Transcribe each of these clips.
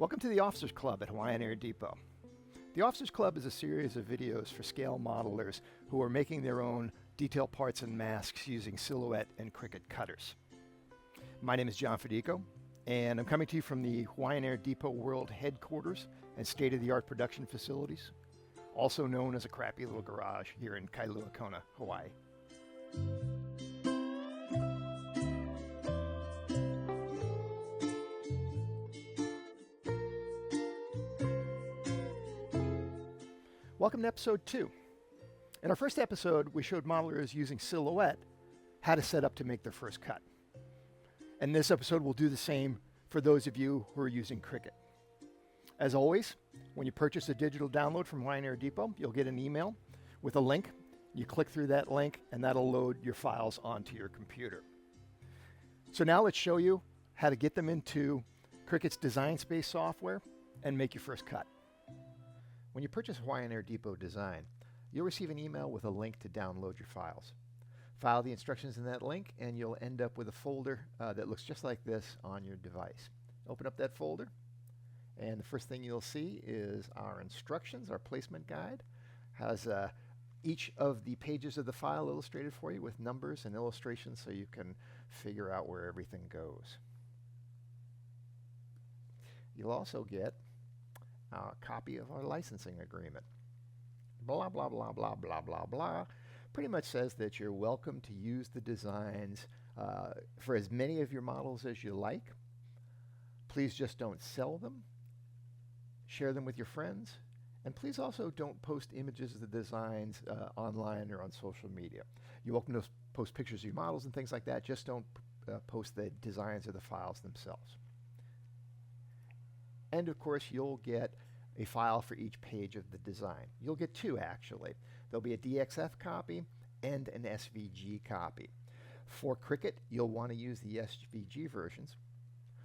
Welcome to the Officers Club at Hawaiian Air Depot. The Officers Club is a series of videos for scale modelers who are making their own detail parts and masks using Silhouette and Cricut cutters. My name is John Fedico, and I'm coming to you from the Hawaiian Air Depot World Headquarters and state-of-the-art production facilities, also known as a crappy little garage here in Kailua Kona, Hawaii. Welcome to episode 2. In our first episode, we showed modelers using Silhouette how to set up to make their first cut. And this episode will do the same for those of you who are using Cricut. As always, when you purchase a digital download from Hawaiian Air Depot, you'll get an email with a link. You click through that link and that'll load your files onto your computer. So now let's show you how to get them into Cricut's Design Space software and make your first cut. When you purchase Hawaiian Air Depot Design, you'll receive an email with a link to download your files. Follow the instructions in that link and you'll end up with a folder that looks just like this on your device. Open up that folder and the first thing you'll see is our instructions, our placement guide. Has each of the pages of the file illustrated for you with numbers and illustrations so you can figure out where everything goes. You'll also get a copy of our licensing agreement. Blah, blah, blah, blah, blah, blah, blah. Pretty much says that you're welcome to use the designs for as many of your models as you like. Please just don't sell them. Share them with your friends. And please also don't post images of the designs online or on social media. You're welcome to post pictures of your models and things like that. Just don't post the designs or the files themselves. And of course, you'll get a file for each page of the design. You'll get two, actually. There'll be a DXF copy and an SVG copy. For Cricut, you'll want to use the SVG versions.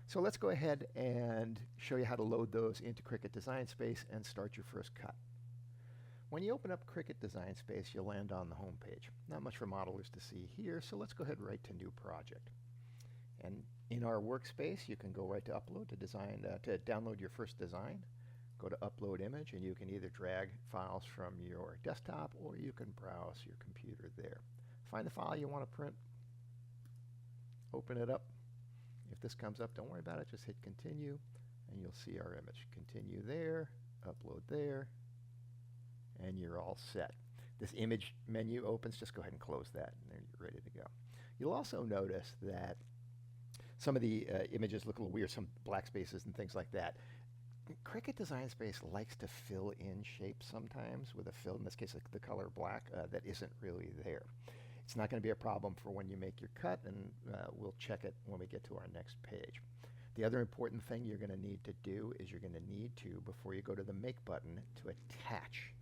So let's go ahead and show you how to load those into Cricut Design Space and start your first cut. When you open up Cricut Design Space, you'll land on the home page. Not much for modelers to see here, so let's go ahead and write to New Project. And in our workspace, you can go right to Upload to download your first design. Go to Upload Image, and you can either drag files from your desktop or you can browse your computer there. Find the file you want to print, open it up. If this comes up, don't worry about it, just hit Continue, and you'll see our image. Continue there, upload there, and you're all set. This image menu opens, just go ahead and close that, and then you're ready to go. You'll also notice that some of the images look a little weird, some black spaces and things like that. Cricut Design Space likes to fill in shapes sometimes with a fill, in this case the color black, that isn't really there. It's not going to be a problem for when you make your cut, and we'll check it when we get to our next page. The other important thing you're going to need to do is you're going to need to, before you go to the Make button, to attach.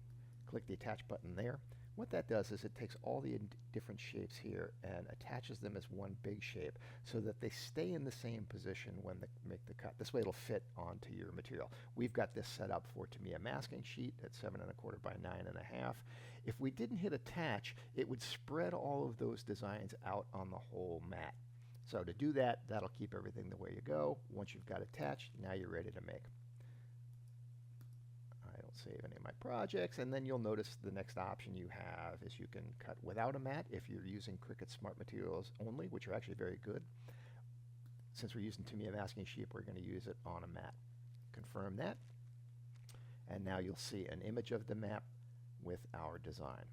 Click the Attach button there. What that does is it takes all the different shapes here and attaches them as one big shape so that they stay in the same position when they make the cut. This way it'll fit onto your material. We've got this set up for it to be a masking sheet at 7¼ by 9½. If we didn't hit attach, it would spread all of those designs out on the whole mat. So to do that, that'll keep everything the way you go. Once you've got attached, now you're ready to make. I don't save any of my projects, and then you'll notice the next option you have is you can cut without a mat if you're using Cricut Smart Materials only, which are actually very good. Since we're using Tamiya masking sheet, we're going to use it on a mat. Confirm that, and now you'll see an image of the map with our design.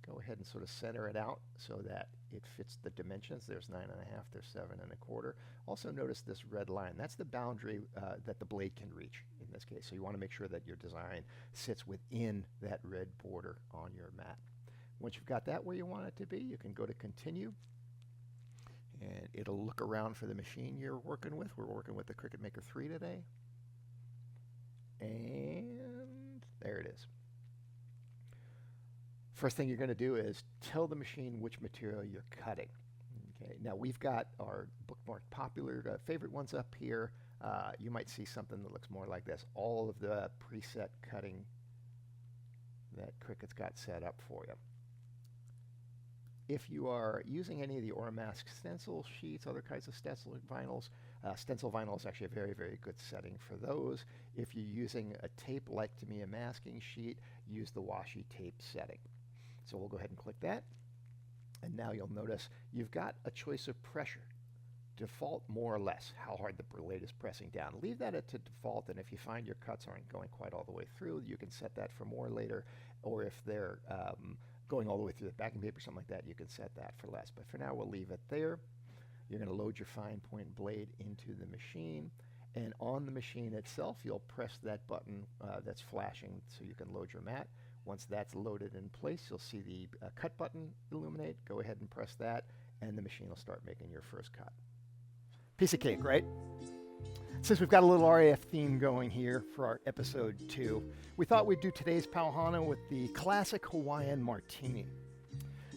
Go ahead and sort of center it out so that it fits the dimensions. There's 9½, there's 7¼ Also notice this red line. That's the boundary that the blade can reach in this case. So you want to make sure that your design sits within that red border on your mat. Once you've got that where you want it to be, you can go to Continue, and it'll look around for the machine you're working with. We're working with the Cricut Maker 3 today. And there it is. First thing you're going to do is tell the machine which material you're cutting. Okay. Now we've got our bookmarked popular favorite ones up here. You might see something that looks more like this. All of the preset cutting that Cricut's got set up for you. If you are using any of the Oramask stencil sheets, other kinds of stencil vinyls, Stencil vinyl is actually a very, very good setting for those. If you're using a tape like to me, a masking sheet, use the washi tape setting. So we'll go ahead and click that. And now you'll notice you've got a choice of pressure. Default, more or less, how hard the blade is pressing down. Leave that at to default, and if you find your cuts aren't going quite all the way through, you can set that for more later, or if they're going all the way through the backing paper, something like that, you can set that for less. But for now, we'll leave it there. You're going to load your fine point blade into the machine, and on the machine itself, you'll press that button that's flashing so you can load your mat. Once that's loaded in place, you'll see the cut button illuminate. Go ahead and press that, and the machine will start making your first cut. Piece of cake, right? Since we've got a little RAF theme going here for our episode 2, we thought we'd do today's Pauhana with the classic Hawaiian martini.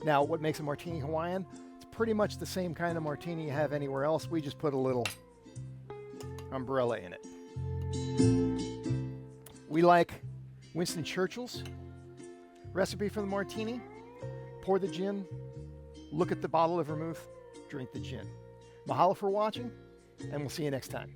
Now, what makes a martini Hawaiian? It's pretty much the same kind of martini you have anywhere else. We just put a little umbrella in it. We like Winston Churchill's recipe for the martini. Pour the gin, look at the bottle of vermouth, drink the gin. Mahalo for watching, and we'll see you next time.